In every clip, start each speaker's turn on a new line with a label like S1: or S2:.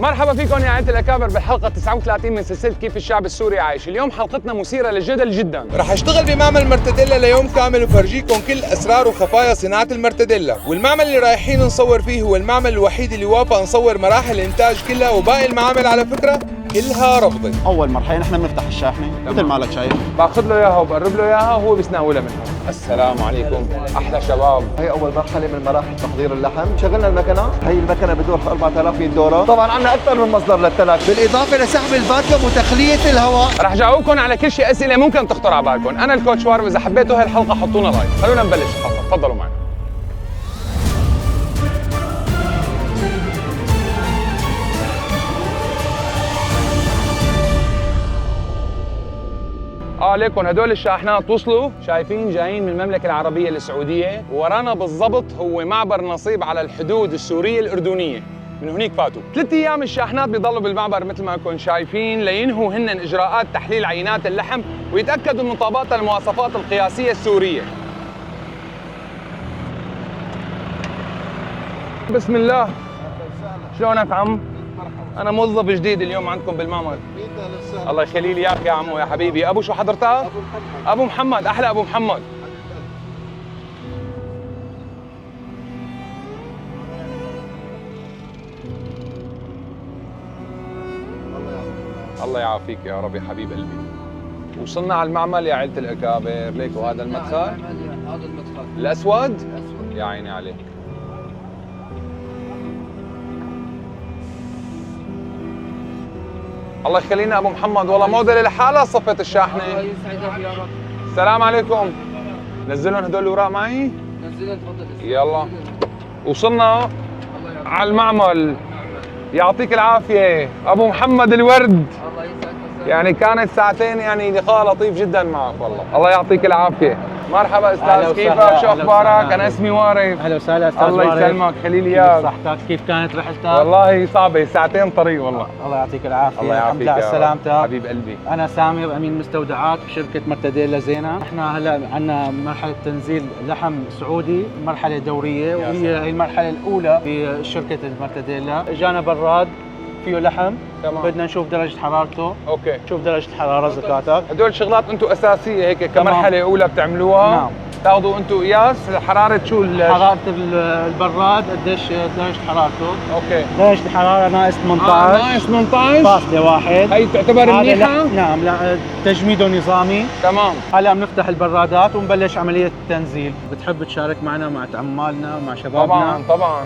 S1: مرحبا فيكم يا عائلة الأكابر بالحلقة 39 من سلسلة كيف الشعب السوري عايش. اليوم حلقتنا مثيرة للجدل جدا.
S2: رح اشتغل بمعمل مرتديلا ليوم كامل وفرجيكم كل اسرار وخفايا صناعة المرتديلا، والمعمل اللي رايحين نصور فيه هو المعمل الوحيد اللي وافق نصور مراحل الانتاج كلها، وباقي المعامل على فكرة كلها رفضت.
S3: اول مرحله نحن بنفتح الشاحنه مثل ما لك شايف،
S1: باخذ له اياها وبقرب له اياها وهو بيسناولها منها. السلام عليكم احلى شباب.
S4: هي اول مرحله من مراحل تحضير اللحم. شغلنا المكنه، هي المكنه بدور 4000 دوره. طبعا عندنا اكثر من مصدر للتلك، بالاضافه لسحب الفاكيوم وتخليه الهواء.
S1: رح جاوبكم على كل شيء اسئله ممكن تخطر على بالكم. انا الكوتش وارم، اذا حبيتوا هاي الحلقه حطونا لايك. خلونا نبلش الحلقه، تفضلوا معنا. ليكن هدول الشاحنات وصلوا، شايفين جايين من المملكة العربية السعودية، ورانا بالضبط هو معبر نصيب على الحدود السورية الأردنية. من هنيك فاتوا 3 أيام الشاحنات بيضلوا بالمعبر مثل ما انكم شايفين لينهوا هن إجراءات تحليل عينات اللحم ويتأكدوا من مطابقتها المواصفات القياسية السورية. بسم الله. شلونك عم؟ أنا موظف جديد اليوم عندكم بالمعمل. الله يخلي لي اياك يا عمو يا حبيبي. ابو شو حضرتك؟ ابو محمد. احلى ابو محمد. الله يعافيك يا رب يا حبيب قلبي. وصلنا على المعمل يا عيلة الأكابر. ليكوا هذا المدخل.
S5: هذا المدخل
S1: الأسود؟ يا عيني عليك. الله يخلينا ابو محمد، والله موديل لحالها صفت الشاحنه.
S5: الله يسعدك يا رب.
S1: السلام عليكم. نزلهم هدول الاوراق معي.
S5: نزلهم تفضل.
S1: يلا وصلنا على المعمل. يعطيك العافيه ابو محمد الورد.
S5: الله يسعدك.
S1: يعني كانت ساعتين، يعني لقاء لطيف جدا معك والله. الله يعطيك العافيه. مرحبا استاذ، كيفك؟ شو اخبارك؟ انا اسمي وارف.
S6: اهلا وسهلا استاذ
S1: الله
S6: وارف.
S1: يسلمك، خلي لي اياك.
S6: صحتك، كيف كانت رحلتك؟
S1: والله صعبه، ساعتين طريق والله.
S6: الله يعطيك العافيه.
S1: الله يعافيك
S6: الحمد لله على
S1: يا
S6: سلامتك
S1: حبيب قلبي.
S6: انا سامر امين مستودعات بشركه مرتديلا زينه. احنا هلا عندنا مرحله تنزيل لحم سعودي، مرحله دوريه، وهي هي المرحله الاولى في شركه المرتديلا. اجانا براد فيه لحم،
S1: تمام.
S6: بدنا نشوف درجه حرارته.
S1: اوكي.
S6: شوف درجه الحراره زكاتك.
S1: هدول شغلات انتم اساسيه هيك كمرحله اولى بتعملوها.
S6: نعم.
S1: تاخذوا انتم قياس حراره شو
S6: حراره البراد قديش درجه حرارته؟
S1: اوكي.
S6: درجه الحراره ناقص 18
S1: ناقص 18
S6: فاصلة واحد.
S1: هي تعتبر
S6: هذا
S1: منيحه؟
S6: نعم، لا تجميده نظامي.
S1: تمام.
S6: هلا بنفتح البرادات ونبلش عمليه التنزيل. بتحب تشارك معنا مع عمالنا مع شبابنا؟
S1: طبعا.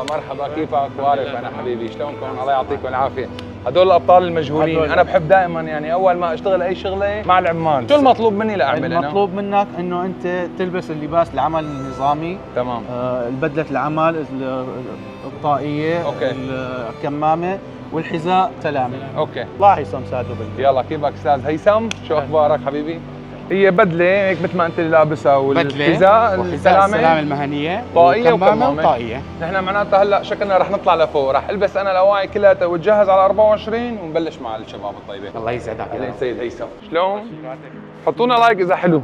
S1: مرحبا كيفك؟ وارف انا حبيبي، شلونكم؟ الله يعطيكم العافيه. هدول الابطال المجهولين. انا بحب دائما يعني اول ما اشتغل اي شغله مع العمال، شو المطلوب مني لاعمل انا؟
S6: المطلوب منك انه انت تلبس اللباس العمل النظامي.
S1: تمام.
S6: البدله العمل الطاقيه،
S1: أوكي.
S6: الكمامه والحذاء سلامه.
S1: اوكي.
S6: الله هيثم ساده بالبيت.
S1: يلا كيفك استاذ هيثم؟ شو اخبارك حبيبي؟ هي بدله هيك مثل ما انت اللي لابسها، والحذاء
S7: السلامه المهنيه
S1: طاقيه
S7: وكمامه طاقيه.
S1: نحن معناتها هلا شكلنا رح نطلع لفوق، رح البس انا الاواعي كلها وتجهز على 24 ونبلش مع الشباب الطيبه.
S7: الله يسعدك
S1: اهلا سيد هيثم. شلون؟ حطونا لايك اذا حلو.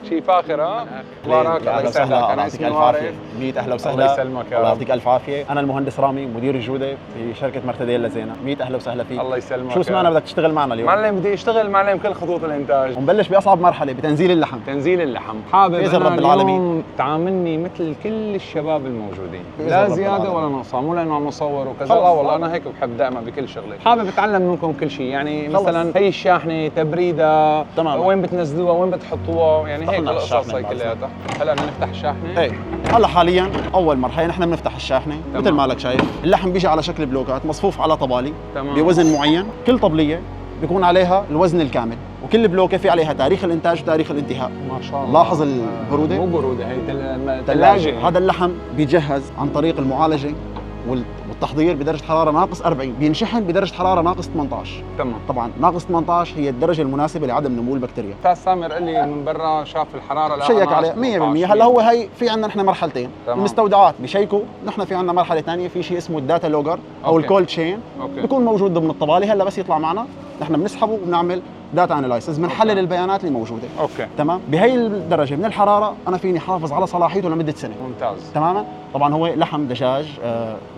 S1: شيء فاخر. اخبارك؟ الله
S3: اهلا
S1: يسعدك.
S3: وسهلا،
S1: انا
S3: يعطيك
S1: اسمي
S3: الف
S1: وارف.
S3: عافيه. 100 اهلا وسهلا.
S1: الله يسلمك يا
S3: الله
S1: رب.
S3: يعطيك الف عافيه. انا المهندس رامي مدير الجوده في شركه مرتديلا زينه. 100 اهلا وسهلا فيك.
S1: الله يسلمك.
S3: شو سمعنا بدك تشتغل معنا اليوم؟
S1: معلم بدي اشتغل معلم كل خطوط الانتاج.
S3: ونبلش باصعب مرحله بتنزيل اللحم.
S1: تنزيل اللحم. حابب
S3: بإذن
S1: انا
S3: رب العالمين.
S1: اليوم تعاملني مثل كل الشباب الموجودين،
S3: بإذن
S1: لا
S3: رب
S1: زياده
S3: العالمين.
S1: ولا نقصان، مو لانه عم نصور وكذا.
S3: خلص.
S1: لا والله انا هيك بحب دائما بكل شغله. حابب اتعلم منكم كل شيء، يعني
S3: خلص.
S1: مثلا هي الشاحنه تبريدها
S3: تماما.
S1: وين بتنزلوها وين بتحطوها، يعني هيك
S3: دخلنا
S1: القصص
S3: الشاحنة
S1: هي
S3: بعد
S1: كلياتها. هلا بدنا نفتح الشاحنه.
S3: ايه هلا حاليا اول مرحله نحن بنفتح الشاحنه.
S1: تمام.
S3: مثل ما لك شايف اللحم بيجي على شكل بلوكات مصفوف على طبالي.
S1: تمام.
S3: بوزن معين، كل طبليه بيكون عليها الوزن الكامل، وكل بلوكه في عليها تاريخ الانتاج وتاريخ الانتهاء.
S1: ما شاء الله.
S3: لاحظ البروده؟
S1: مو بروده، هي ثلاجه.
S3: هذا اللحم بيجهز عن طريق المعالجه والتحضير بدرجه حراره ناقص 40، بينشحن بدرجه حراره ناقص 18.
S1: تمام.
S3: طبعا ناقص 18 هي الدرجه المناسبه لعدم نمو البكتيريا.
S1: استاذ سامر قال لي من برا شاف الحراره
S3: شيك عليه 100%. هلا هو هي في عندنا نحن مرحلتين.
S1: تمام.
S3: المستودعات بشيكوا، نحن في عندنا مرحله ثانيه في شيء اسمه الداتا لوجر او
S1: أوكي.
S3: الكولد تشين.
S1: أوكي.
S3: بيكون موجود ضمن الطبالي. هلا بس يطلع معنا نحن بنسحبه وبنعمل داتا انالايسز، بنحلل البيانات اللي موجوده.
S1: اوكي
S3: تمام. بهي الدرجه من الحراره انا فيني حافظ على صلاحيته لمده سنه.
S1: ممتاز.
S3: تماما. طبعا هو لحم دجاج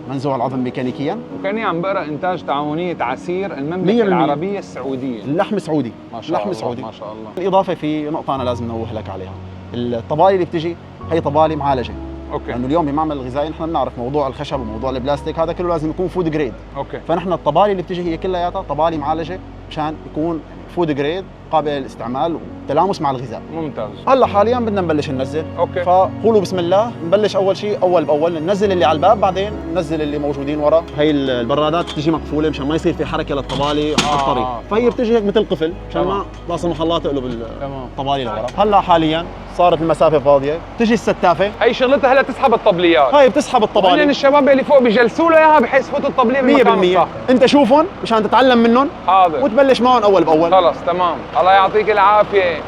S3: منزوع العظم ميكانيكيا.
S1: وكاني عم بقرا انتاج تعاونيه عسير المملكه
S3: 100%.
S1: العربيه السعوديه.
S3: اللحم سعودي.
S1: ما شاء
S3: لحم
S1: الله
S3: سعودي.
S1: ما شاء الله.
S3: بالاضافه في نقطه انا لازم نوه لك عليها، الطبالي اللي بتجي هي طبالي معالجه.
S1: اوكي
S3: لانه اليوم بمعمل الغذائي نحن بنعرف موضوع الخشب وموضوع البلاستيك هذا كله لازم يكون فود جريد.
S1: اوكي
S3: فنحن الطبالي اللي بتجي هي كلياتها طبالي معالجه مشان يكون فود جريد قابل للاستعمال وتلامس مع الغذاء.
S1: ممتاز.
S3: هلا حاليا بدنا نبلش ننزل.
S1: اوكي
S3: فقولوا بسم الله. نبلش اول شيء اول باول ننزل اللي على الباب، بعدين ننزل اللي موجودين ورا. هي البرادات بتجي مقفوله مشان ما يصير في حركه للطبالي على الطريق. فهي بتجي هيك مثل قفل مشان ما لا سمح الله تقلب الطبالي لورا. هلا حاليا صارت المسافه فاضيه، بتجي الستافه
S1: هي شغلتها هلا تسحب الطبليات.
S3: هاي بتسحب الطبالي.
S1: وهن الشباب اللي فوق بيجلسوا له اياها بحيث يفوت الطبليه بالمكان
S3: 100%.
S1: الصح.
S3: انت شوفهم مشان تتعلم منهم
S1: حاضر.
S3: وتبلش معهم اول باول.
S1: خلص تمام. الله يعطيك العافيه.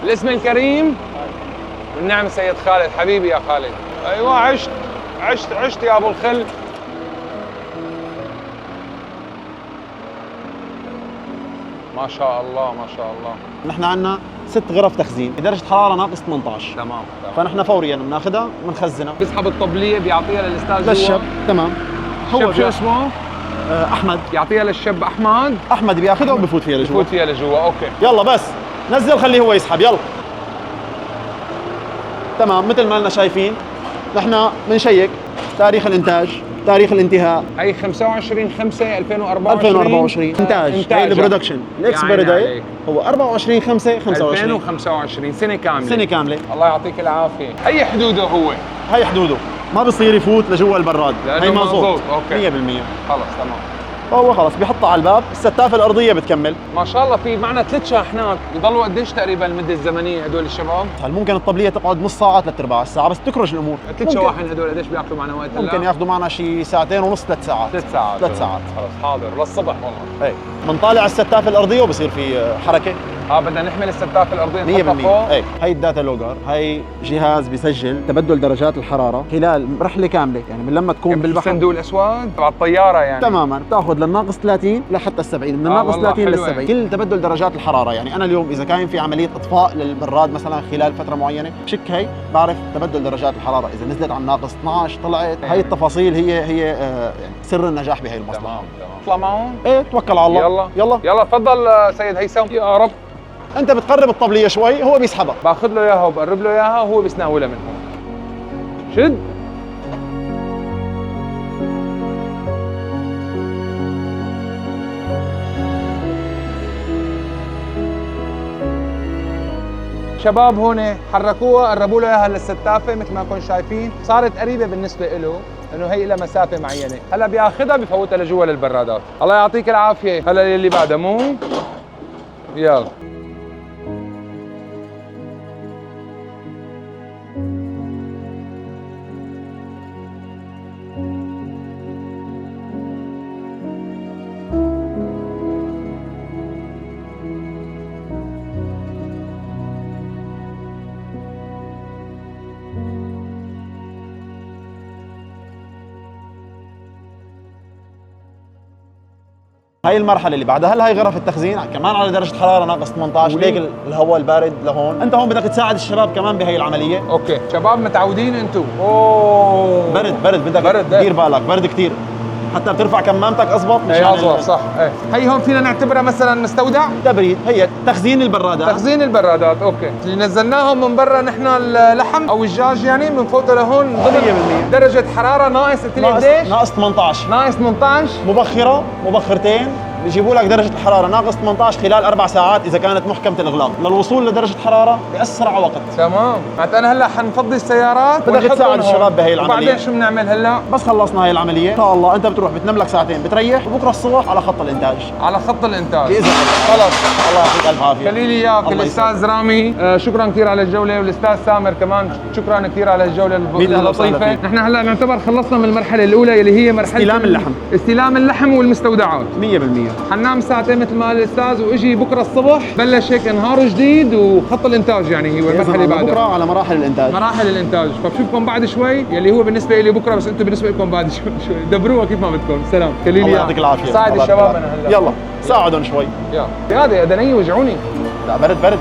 S1: الاسم الكريم والنعم سيد خالد. حبيبي يا خالد. ايوه عشت يا ابو الخل. ما شاء الله ما شاء الله.
S3: نحن عندنا 6 غرف تخزين بدرجه حراره ناقص 18.
S1: تمام.
S3: فنحن فوريا بناخذها بنخزنها.
S1: بيسحب الطبليه بيعطيها للاستاذ
S3: للشب. تمام.
S1: هو شو اسمه؟
S3: احمد.
S1: يعطيها للشب احمد.
S3: احمد بياخذها وبفوت فيها لجوا.
S1: بفوت فيها لجوا. اوكي
S3: يلا بس نزل خليه هو يسحب. يلا تمام. مثل ما لنا شايفين نحن بنشيك تاريخ الانتاج، تاريخ الانتهاء
S1: هي 25/5/2024
S3: 2024. انتاج هي البرودكشن. الاكسبيري دايت هو 24/5/25
S1: 2025 سنه كامله.
S3: سنه كامله.
S1: الله يعطيك العافيه. اي حدوده هو؟
S3: هي حدوده، ما بصير يفوت لجوا البراد.
S1: لأنه
S3: هي
S1: مظبوط. اوكي
S3: 100%.
S1: خلص تمام.
S3: فهو خلص بيحطها على الباب. الستافه الارضيه بتكمل.
S1: ما شاء الله في معنا 3 شاحنات. بيضلوا قديش تقريبا المده الزمنيه هدول الشباب؟
S3: هل ممكن الطبليه تقعد نص ساعه 3/4 ساعه بس تكرج الامور.
S1: 3 شواحن هدول قديش بياكلوا معنا وقت؟
S3: ممكن ياخذوا معنا شي 2.5 ونص 3 ساعات.
S1: 3 ساعات.
S3: 3 ساعات.
S1: خلص حاضر للصبح والله.
S3: ايه بنطالع الستافه الارضيه وبصير في حركه.
S1: بدنا نحمل الستافه الارضيه
S3: 100%.
S1: فوق.
S3: ايه هي الداتا لوجر. هي جهاز بيسجل تبدل درجات الحراره خلال رحله كامله، يعني من لما تكون بالبحر.
S1: بالصندوق الاسود تبع الطياره يعني.
S3: تماما. بتاخذ للناقص 30 لحتى ال 70، من الناقص 30 لل 70 كل تبدل درجات الحراره. يعني انا اليوم اذا كان في عمليه اطفاء للبراد مثلا خلال فتره معينه بشك هي بعرف تبدل درجات الحراره، اذا نزلت عن ناقص 12 طلعت. هي التفاصيل هي يعني سر النجاح بهي المصنع.
S1: تمام. اطلع معهم.
S3: ايه توكل على الله.
S1: يلا تفضل سيد هيثم. يا رب.
S3: انت بتقرب الطبليه شوي هو بيسحبها.
S1: باخذ له اياها وبقرب له اياها وهو بيسناولها من هون. شد. شباب هون حركوها قربوا له اياها للستافه مثل ما كنتم شايفين، صارت قريبه بالنسبه له انه هي لها مسافه معينه. هلا بياخذها بفوتها لجوا للبرادات. الله يعطيك العافيه. هلا اللي بعده مو يلا.
S3: هاي المرحله اللي بعدها. هلا هي غرف التخزين كمان على درجه حراره ناقص 18. ليك الهواء البارد لهون. انت هون بدك تساعد الشباب كمان بهي العمليه.
S1: اوكي شباب متعودين انتم. اوه
S3: برد بدك
S1: برد.
S3: دير بالك، برد كثير حتى بترفع كمامتك اضبط مشان
S1: اضبط صح. ايه هي هون فينا نعتبرها مثلا مستودع
S3: تبريد. هي تخزين البرادات.
S1: تخزين البرادات. اوكي اللي نزلناهم من برا نحن اللحم او الدجاج يعني من فوق لهون ضمن درجه حراره ناقص قلت لي قديش؟
S3: ناقص 18.
S1: ناقص 18.
S3: مبخرتين بيجيبوا لك درجة الحرارة ناقص 18 خلال 4 ساعات إذا كانت محكمة الإغلاق، للوصول لدرجة حرارة بأسرع وقت.
S1: تمام. معناتها أنا هلا حنفضي السيارات
S3: بدك تساعد الشباب بهي العملية.
S1: وبعدين شو بنعمل هلا؟
S3: بس خلصنا هاي العملية إن شاء الله أنت بتروح بتنام لك ساعتين بتريح وبكرة الصبح على خط الإنتاج.
S1: على خط الإنتاج
S3: بإذن الله.
S1: خلص.
S3: الله يعطيك ألف عافية.
S1: خليلي إياك الأستاذ رامي. شكرا كثير على الجولة، والأستاذ سامر كمان شكرا كثير على الجولة اللطيفة. نحن هلا نعتبر خلصنا من المرحلة الأولى اللي هي مرحلة استلام اللحم والمستودعات
S3: 100%.
S1: حننام ساعتين مثل ما الاستاذ واجي بكره الصبح بلش هيك نهار جديد وخط الانتاج يعني هو المرحله اللي بعدها
S3: بكره على مراحل الانتاج.
S1: فبشوفكم بعد شوي يلي هو بالنسبه لي بكره، بس انتم بالنسبه لكم بعد شوي دبروها كيف ما بدكم. سلام.
S3: الله يعطيك العافيه.
S1: ساعد الشباب. انا هلا
S3: يلا ساعدهم شوي.
S1: يا هذا يدني وجعوني.
S3: لا برد برد.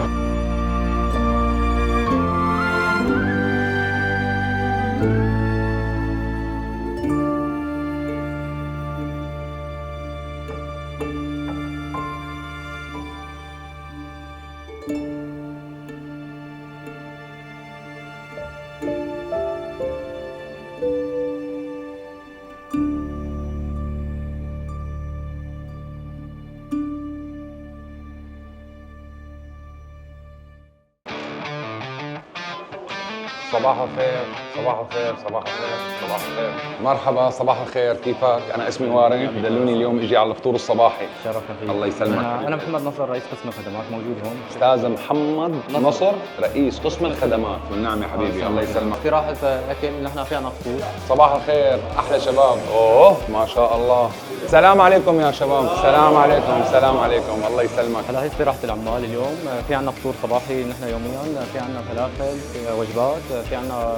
S1: صباح الخير، صباح الخير، صباح الخير، صباح الخير. مرحبا، صباح الخير، كيفك؟ أنا اسمي وارق، دلوني اليوم اجي على الفطور الصباحي.
S8: شرف أخي.
S1: الله يسلمك.
S8: أنا محمد نصر رئيس قسم الخدمات موجود هون.
S1: أستاذ محمد نصر رئيس قسم الخدمات. والنعم يا حبيبي، الله يسلمك.
S8: استراحة أكل نحن في عنا فطور.
S1: صباح الخير، أحلى شباب. أوه ما شاء الله. سلام عليكم يا شباب، سلام عليكم، سلام عليكم، الله يسلمك.
S8: هلا هي استراحة العمال اليوم، في عنا فطور صباحي نحن يوميا، في عنا فلافل، في وجبات، في عنا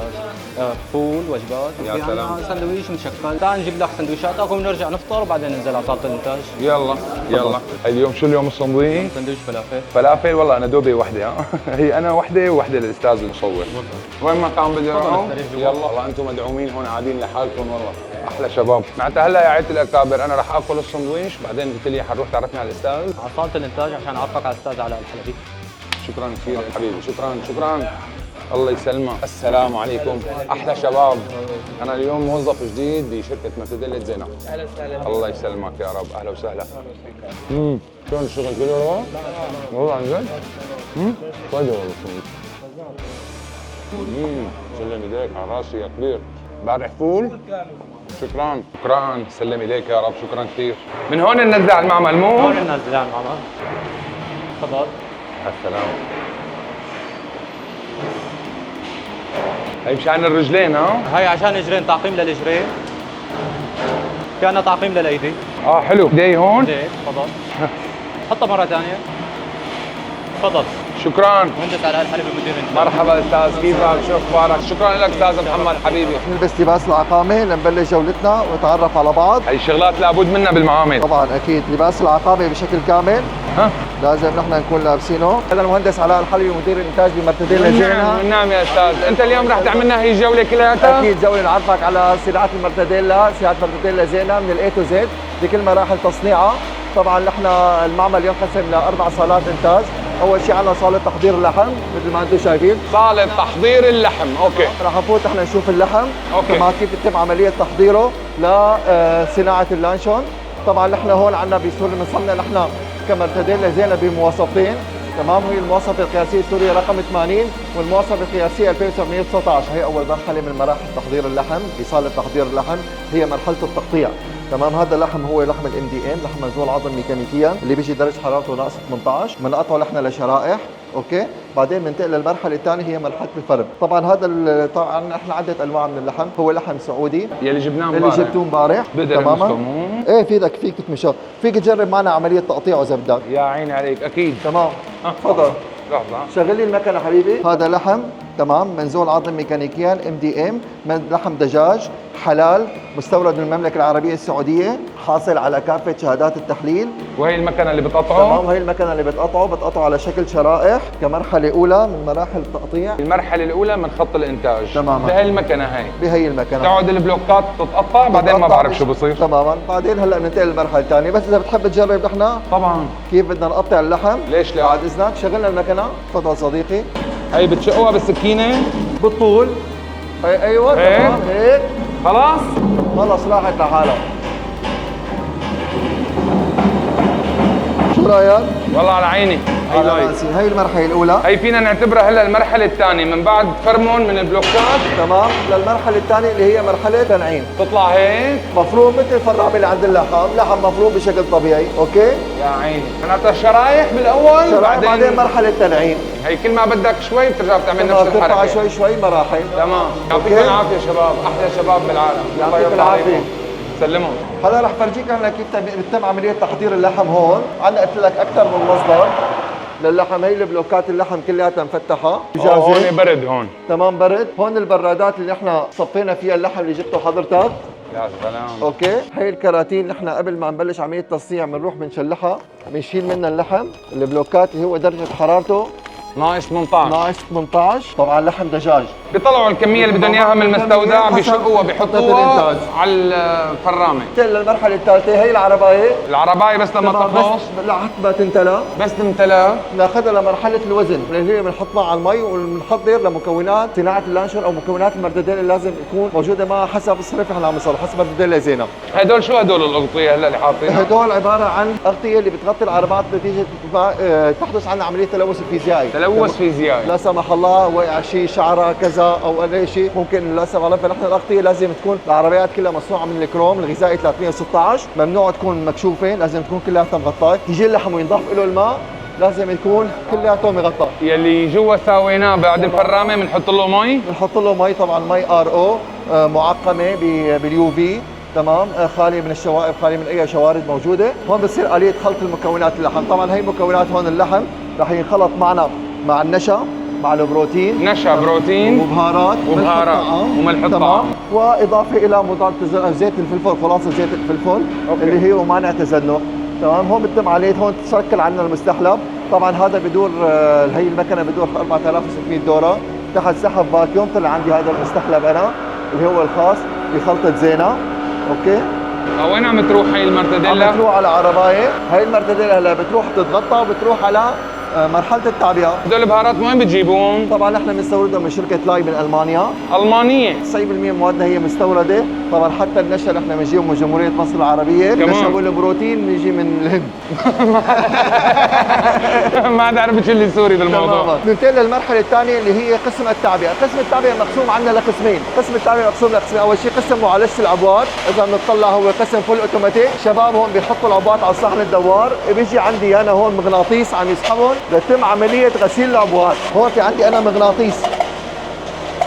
S8: فول وجبات،
S1: يا
S8: وفي
S1: سلام.
S8: عنا سندويش مشكل. تعال نجيب لك سندويشاتك ونرجع نفطر وبعدين ننزل على صالة الإنتاج.
S1: يلا يلا. اليوم شو اليوم الصندوق؟
S8: سندويش فلافل.
S1: فلافل. والله انا دوبي وحده ها. هي انا وحده ووحده للاستاذ المصور. وين ما كان بدي اروح؟ يلا والله انتم مدعومين هون قاعدين لحالكم والله. احلى شباب. معناتها هلا يا عيله الاكابر انا رح اكل السندويش بعدين قلت لي حنروح تعرفني على الاستاذ.
S8: على صالة الإنتاج عشان أعرفك على الأستاذ علاء الحلبي.
S1: شكرا كثير يا حبيبي، شكرا شكرا. الله يسلمك. السلام عليكم احلى شباب. انا اليوم موظف جديد بشركه مرتديلا زينب. اهلا وسهلا. الله يسلمك يا رب، اهلا وسهلا. شلون الشغل كله روح؟ والله عن جد؟ طيب والله. سلم ايديك على راسي يا كبير. بارح فول؟ شكرا شكرا، سلم ايديك يا رب، شكرا كثير. من هون ننزل على المعمل مو؟
S8: هون ننزل على المعمل. تفضل.
S1: السلام. هي مشان الرجلين ها؟
S8: هاي عشان اجرين، تعقيم للاجرين. في عنا تعقيم للايدي.
S1: حلو. ايدي هون؟
S8: ايديك تفضل. حطها مرة ثانية. تفضل.
S1: شكرا.
S8: مهندس علاء الحلبي مدير انتاج.
S1: مرحبا استاذ، كيفك؟ شو اخبارك؟ شكرا لك استاذ محمد حبيبي.
S4: نلبس لباس العقامه لنبلش جولتنا ونتعرف على بعض.
S1: هي الشغلات لابد منها بالمعامل.
S4: طبعا اكيد لباس العقامه بشكل كامل
S1: ها؟
S4: لازم نحن نكون لابسينه. هذا المهندس علاء الحلبي مدير الانتاج بمرتديلا زينب.
S1: نعم يا استاذ، انت اليوم رح تعملنا هي الجوله كلياتها؟
S4: اكيد جوله نعرفك على سلعات المرتديلا، سلعات مرتديلا زينب من الاي تو زد بكل مراحل تصنيعها. طبعا نحن المعمل ينقسم لاربع صالات انتاج. اول شيء عندنا صاله تحضير اللحم مثل ما انتم شايفين.
S1: صاله تحضير اللحم، اوكي.
S4: رح نفوت احنا نشوف اللحم
S1: أوكي.
S4: كمان كيف يتم عمليه تحضيره لصناعه اللانشون. طبعا نحن هون عندنا بسوريا بنصنع نحن كمرتديلا زينب بمواصفتين، تمام. هي المواصفه القياسيه السوريه رقم 80 والمواصفه القياسيه 2719. هي اول مرحله من مراحل تحضير اللحم بصاله تحضير اللحم، هي مرحله التقطيع، تمام. هذا اللحم هو لحم الام دي ام، لحم منزول عظم ميكانيكيا اللي بيجي درجه حرارته ناقص 18. بنقطعه نحن لشرائح، اوكي. بعدين بننتقل للمرحله الثانيه هي مرحله الفرد. طبعا هذا طبعا احنا عده انواع من اللحم، هو لحم سعودي
S1: يلي جبناه
S4: اللي
S1: امبارح.
S4: جبتوه امبارح
S1: تماما.
S4: ايه فيك تكمشه، فيك تجرب معنا عمليه تقطيعه اذا بدك.
S1: يا عيني عليك اكيد.
S4: تمام. تفضل.
S1: لحظه.
S4: شغل لي المكنه حبيبي. هذا لحم تمام منزول عظم ميكانيكيا ام دي ام، من لحم دجاج حلال مستورد من المملكه العربيه السعوديه، حاصل على كافه شهادات التحليل.
S1: وهي المكنه اللي بتقطعه؟
S4: تمام. هي المكنه اللي بتقطعه على شكل شرائح كمرحله اولى من مراحل التقطيع.
S1: المرحله الاولى من خط الانتاج.
S4: تماما.
S1: بهي المكنه هي.
S4: بهي المكنه
S1: تقعد البلوكات تتقطع بعدين ما بعرف شو بصير.
S4: تماما. بعدين هلا بننتقل للمرحله الثانيه، بس اذا بتحب تجرب نحن
S1: طبعا
S4: كيف بدنا نقطع اللحم.
S1: ليش لا؟
S4: بعد اذنك شغلنا المكنه. تفضل صديقي.
S1: هي بتشقوها بالسكينه
S4: بالطول. ايوه تمام هيك.
S1: خلاص
S4: راحت لحالها. شو رايك؟
S1: والله على عيني.
S4: على راسي. هي المرحله الاولى.
S1: هي فينا نعتبرها هلا المرحله الثانيه من بعد فرمون من البلوكات.
S4: تمام. للمرحله الثانيه اللي هي مرحله تنعيم.
S1: تطلع هيك
S4: مفروم مثل الفرامل اللي عند اللحم، لحم مفروم بشكل طبيعي، اوكي.
S1: يا عيني. معناتها شرايح بالاول
S4: بعدين مرحله تنعيم.
S1: هي كل ما بدك شوي بترجع بتعمل نفس
S4: ترفع
S1: الحركه.
S4: شوي مراحل.
S1: تمام. يعطيكم العافيه شباب، احلى شباب بالعالم. الله
S4: يعطيك
S1: يرضى
S4: العافيه.
S1: عليكم. سلمهم.
S4: هلا رح فرجيك انا كيف بتتم عمليه تحضير اللحم هون. عندنا قلت لك اكثر من مصدر للحم. هي البلوكات اللحم كلياتها مفتحه
S1: هون برد هون.
S4: تمام برد. هون البرادات اللي احنا صفينا فيها اللحم اللي جبته حضرتك،
S1: يا سلام.
S4: اوكي، هي الكراتين نحن قبل ما نبلش عمليه التصنيع بنروح بنشلحها، بنشيل منها اللحم، البلوكات اللي هو درجه حرارته
S1: ناقص 18.
S4: ناقص 18. طبعا لحم دجاج،
S1: بيطلعوا الكميه اللي بدهم اياها من المستودع، بيشقوها بيحطوها على الفرامه.
S4: للمرحله الثالثه هي العربايه.
S1: العربايه بس لما تخلص
S4: لحد ما تمتلى
S1: بس تمتلى
S4: ناخذها لمرحله الوزن اللي هي بنحطها على المي وبنحضر لمكونات صناعه اللانشون او مكونات المرتديلا اللي لازم تكون موجوده معها حسب الصرف اللي عم يصير حسب مرتديلا زينه.
S1: هدول شو هدول الاغطيه هلا اللي حاطينها؟
S4: هدول عباره عن اغطيه اللي بتغطي العربات نتيجه تحدث عندنا عمليه تلوث فيزيائي.
S1: تلوث فيزيائي.
S4: لا سمح الله وقع شيء شعره كذا او اي شيء ممكن لا سمح الله. فنحن الاغطيه لازم تكون العربيات كلها مصنوعه من الكروم الغذائي 316، ممنوع تكون مكشوفه، لازم تكون كلها مغطاه. يجي اللحم وينضاف له الماء لازم يكون كلياته مغطى.
S1: يلي جوا ساويناه بعد الفرامه بنحط له مي؟
S4: بنحط له مي طبعا، مي RO معقمه باليو في، تمام، خالي من الشوائب، خالي من اي شوارد موجوده. هون بتصير اليه خلط المكونات اللحم. طبعا هي مكونات هون اللحم رح ينخلط معنا مع النشا، مع البروتين،
S1: نشا، بروتين
S4: وبهارات
S1: وملح
S4: تمام،
S1: الطعام،
S4: واضافه الى مضاد زيت الفلفل، خلاصه زيت الفلفل اللي هي مانع تزنق. تمام، هون بتم عليه، هون تشكل عندنا المستحلب. طبعا هذا بدور هي المكنه بدور 4600 دوره تحت سحب فاكيوم. طلع عندي هذا المستحلب انا اللي هو الخاص بخلطه زينه. اوكي،
S1: وين عم تروح هي المرتديلا؟
S4: عم تروح على عربايه. هي المرتديلا هلا بتروح تتغطى وبتروح على مرحله التعبئه.
S1: هدول البهارات وين بتجيبوهم؟
S4: طبعا نحن بنستوردها من شركه لاي من المانيا.
S1: المانيه
S4: 90% موادها هي مستورده. طبعا حتى النشا نحن بنجيبه من جمهوريه مصر العربيه. النشا والبروتين بيجي من الهند.
S1: ما عاد عرفت شو اللي سوري بالموضوع.
S4: ننتقل للمرحله الثانيه اللي هي قسم التعبئه. قسم التعبئه مقسوم عندنا لقسمين. قسم التعبئه مقسوم لقسمين. اول شيء قسم معالجه العبوات، اذا بنطلع هو قسم فول اوتوماتيك. شباب هون بيحطوا العبوات على صحن الدوار، بيجي عندي انا هون مغناطيس عم يسحبهم لتتم عمليه غسيل العبوات. هون في عندي انا مغناطيس،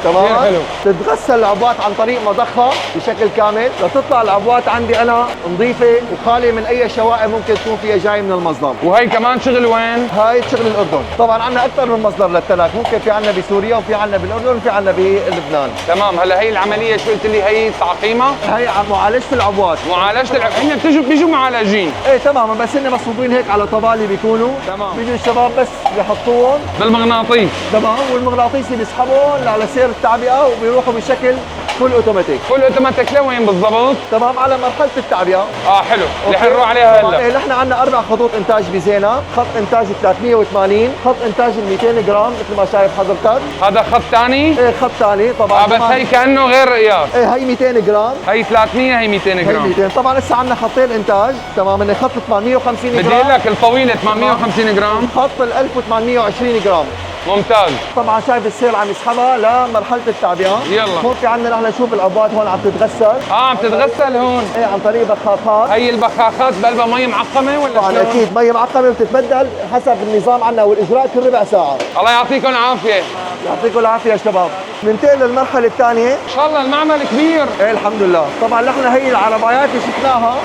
S4: تمام،
S1: حلو.
S4: تتغسل العبوات عن طريق مضخه بشكل كامل لتطلع العبوات عندي انا نظيفه وخاليه من اي شوائب ممكن تكون فيها جاي من المصدر.
S1: وهي كمان شغل وين؟
S4: هاي شغل الاردن. طبعا عندنا اكثر من مصدر للتلك، ممكن في عندنا بسوريا وفي عندنا بالاردن وفي عندنا بلبنان.
S1: تمام. هلا هي العمليه شو قلت لي هي تعقيمها؟
S4: هي معالجه العبوات.
S1: معالجه هن بيجوا معالجين.
S4: ايه تماما، بس هن مصفوفين هيك على طبالي بيكونوا.
S1: تمام.
S4: بيجوا الشباب بس بيحطوهم
S1: بالمغناطيس.
S4: تمام، والمغناطيس بيسحبهم على سير التعبئه وبيروحوا بشكل فول اوتوماتيك.
S1: فول اوتوماتيك لوين بالضبط؟
S4: تمام، على مرحله التعبئه.
S1: حلو، اللي حنروح عليها هلا.
S4: إيه، نحن عندنا 4 خطوط انتاج بزينه، خط انتاج 380، خط انتاج 200 جرام مثل ما شايف حضرتك.
S1: هذا خط ثاني؟
S4: ايه خط ثاني طبعا.
S1: بس هي كانه غير قياس.
S4: ايه هي 200 جرام.
S1: هي 300 هي 200
S4: هي
S1: جرام.
S4: 200. طبعا هسه عندنا خطين انتاج، تمام، اللي خط 850 جرام.
S1: بدي اقول لك الطويله 850 جرام،
S4: خط 1820 جرام.
S1: ممتاز.
S4: طبعا شايف السير عم يسحبها لمرحله التعبئه.
S1: يلا.
S4: هون في عندنا نحن نشوف العبوات هون عم تتغسل.
S1: عم تتغسل هون.
S4: ايه عن طريق بخاخات.
S1: هي البخاخات بقلبها مي معقمه ولا
S4: طبعا
S1: شلون؟
S4: اكيد مي معقمه وبتتبدل حسب النظام عندنا والاجراء كل ربع ساعه.
S1: الله يعطيكم العافيه.
S4: يعطيكم العافيه يا شباب. ننتقل للمرحله الثانيه.
S1: ان شاء الله المعمل كبير.
S4: ايه الحمد لله. طبعا نحن هي العربايات اللي شفناها،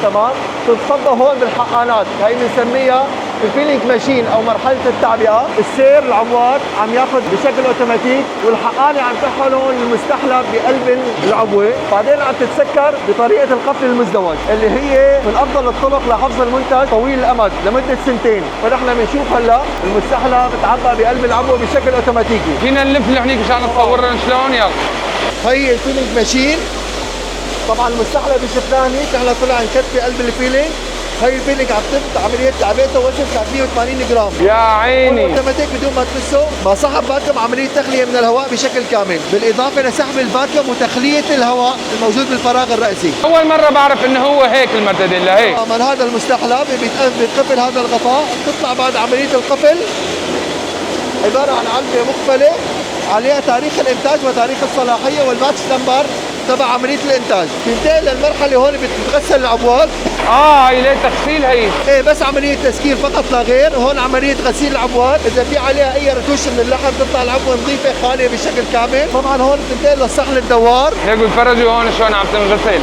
S4: تمام، تتصدى هون بالحقانات. هي بنسميها الفيلينج ماشين او مرحله التعبئه. السير العبوات عم ياخذ بشكل اوتوماتيك والحقانه عم تحول هون المستحلب بقلب العبوه، بعدين عم تتسكر بطريقه القفل المزدوج اللي هي من افضل الطرق لحفظ المنتج طويل الامد لمده 2 سنين. فنحن بنشوف هلا المستحلب بتعبى بقلب العبوه بشكل اوتوماتيكي.
S1: فينا نلف لهنيك مشان نصور لهم شلون. يلا.
S4: هي الفيلينج ماشين. طبعا المستحلب اللي شفناه هنيك نحن طلع نكت بقلب الفيلينج. هي الفيلينج عم تبدا عمليه تعبئته وزن 380 جرام.
S1: يا عيني.
S4: اوتوماتيك بدون ما تمسه، ما سحب فاكيوم عمليه تخليه من الهواء بشكل كامل، بالاضافه لسحب الفاكيوم وتخليه الهواء الموجود بالفراغ الراسي.
S1: اول مره بعرف انه هو هيك المرتديلا هيك.
S4: من هذا المستحلب بيتقفل هذا الغطاء، بتطلع بعد عمليه القفل عباره عن علبه مقفله عليها تاريخ الانتاج وتاريخ الصلاحيه والباتش نمبر تبع عمليه الانتاج. بننتقل للمرحله هون بتتغسل العبوات.
S1: هي ليه تغسيل هي؟
S4: ايه بس عمليه تسكير فقط لا غير. هون عمليه غسيل العبوات، اذا في عليها اي رتوش من اللحم تطلع العبوه نظيفه خاليه بشكل كامل. طبعا هون بتنتقل للصحن الدوار.
S1: هيك بتفرجوا هون شلون عم تنغسل.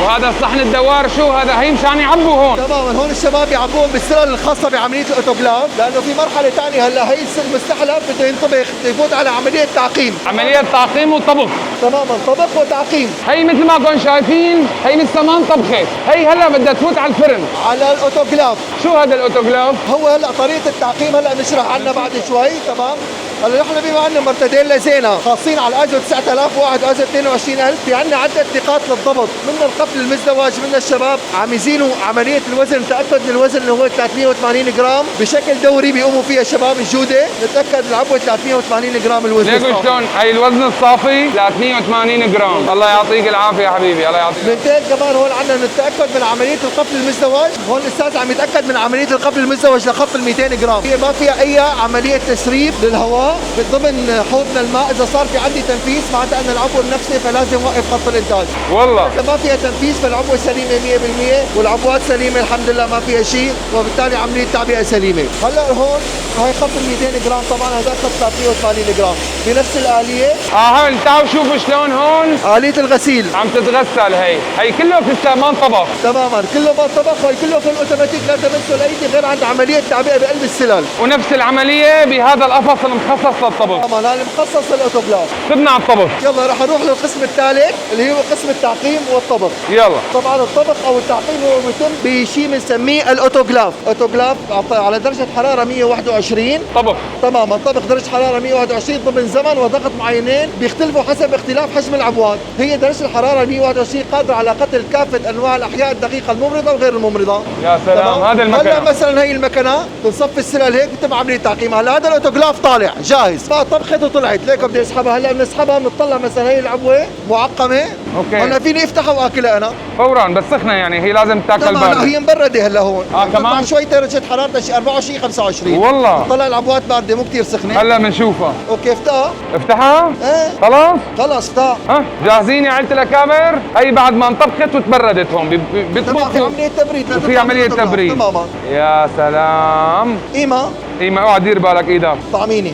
S1: وهذا الصحن الدوار شو هذا؟ هي مشان يعبوا هون.
S4: تماما، هون الشباب يعبوهم بالسلال الخاصه بعمليه الاوتوكلاف، لانه في مرحله ثانيه هلا هي المستحلب بده ينطبخ، بده يفوت على عمليه تعقيم.
S1: عملية تعقيم وطبخ.
S4: تماما، طبخ وتعقيم.
S1: هي مثل ما كنتم شايفين هي لسه ما انطبخت، هي هلا بدها تفوت على الفرن.
S4: على الاوتوكلاف.
S1: شو هذا الاوتوكلاف؟
S4: هو هلا طريقه التعقيم هلا نشرح عنها بعد شوي. تمام. هلا نحن بما عندنا مرتديلا زينه خاصين على الايزو 9001 وايزو 22000، في عندنا عده نقاط للضبط، من القفل المزدوج، من الشباب عم يزينوا عمليه الوزن، تاكد من الوزن اللي هو 380 جرام بشكل دوري بيقوموا فيها شباب الجوده، نتاكد العبوه 380 جرام الوزن.
S1: ليكوا شلون هي الوزن الصافي 380 جرام. الله يعطيك العافيه يا حبيبي، الله يعطيك.
S4: بنتين كمان هون عندنا نتاكد من عمليه القفل المزدوج، هون الاستاذ عم يتاكد من عمليه القفل المزدوج لخط ال 200 جرام، هي ما فيها اي عمليه تسريب للهواء ضمن حوضنا الماء. اذا صار في عندي تنفيذ معناتها ان العبوه النفسي فلازم وقف خط الانتاج.
S1: والله
S4: اذا ما فيها تنفيذ فالعبوه سليمه 100%، والعبوات سليمه الحمد لله ما فيها شيء، وبالتالي عمليه تعبئه سليمه. هلا هون هاي خط ال 200 جرام، طبعا هذا خط 380 جرام بنفس الاليه.
S1: هون تعالوا شوفوا شلون هون
S4: اليه الغسيل
S1: عم تتغسل. هي كله لسه ما انطبخ.
S4: تماما، كله ما طبخ، وهي كله في الاوتوماتيك لا تمسه الايدي غير عند عمليه تعبئه بقلب السلال.
S1: ونفس العمليه بهذا القفص المخصص للطبخ.
S4: طبعا هذا مخصص للاوتوكلاف.
S1: سبنا على الطبخ.
S4: يلا رح نروح للقسم الثالث اللي هو قسم التعقيم والطبخ.
S1: يلا.
S4: طبعا الطبخ او التعقيم هو بيتم بشيء بنسميه الاوتوكلاف. اوتوكلاف على درجه حراره 121.
S1: طبخ.
S4: تماما، طبخ درجه حراره 121 ضمن زمن وضغط معينين بيختلفوا حسب اختلاف حجم العبوات. هي درجه الحراره 121 قادره على قتل كافه انواع الاحياء الدقيقه الممرضه وغير الممرضه.
S1: يا سلام.
S4: تمام؟
S1: هذا المكنه.
S4: هلا مثلا هي المكنه بنصفي السلال هيك بتم عمليه تعقيم. هلا هذا الاوتوكلاف طالع جاهز، ما طبخت وطلعت ليك بدي اسحبها. هلا بنسحبها بنطلع مثلا هي العبوه معقمه.
S1: اوكي.
S4: هلا فيني افتحها واكلها انا
S1: فورا بس سخنه، يعني هي لازم تاكل
S4: طبعا.
S1: بارده.
S4: هي مبرده هلا هون.
S1: كمان
S4: شوي درجه حرارتها شي 24 25.
S1: والله
S4: طلع العبوات بارده مو كثير سخنه.
S1: هلا بنشوفها.
S4: اوكي افتحها.
S1: افتحها.
S4: ايه
S1: خلاص
S4: خلص افتح.
S1: ها جاهزين يا عيلة الاكابر؟ هي بعد ما انطبخت وتبردت هون
S4: تمام، في
S1: بيطبخوا.
S4: عمليه تبريد.
S1: وفي عملية تبريد.
S4: تماما.
S1: يا سلام.
S4: قيمه
S1: ما اوعى دير بالك ايدك.
S4: طعميني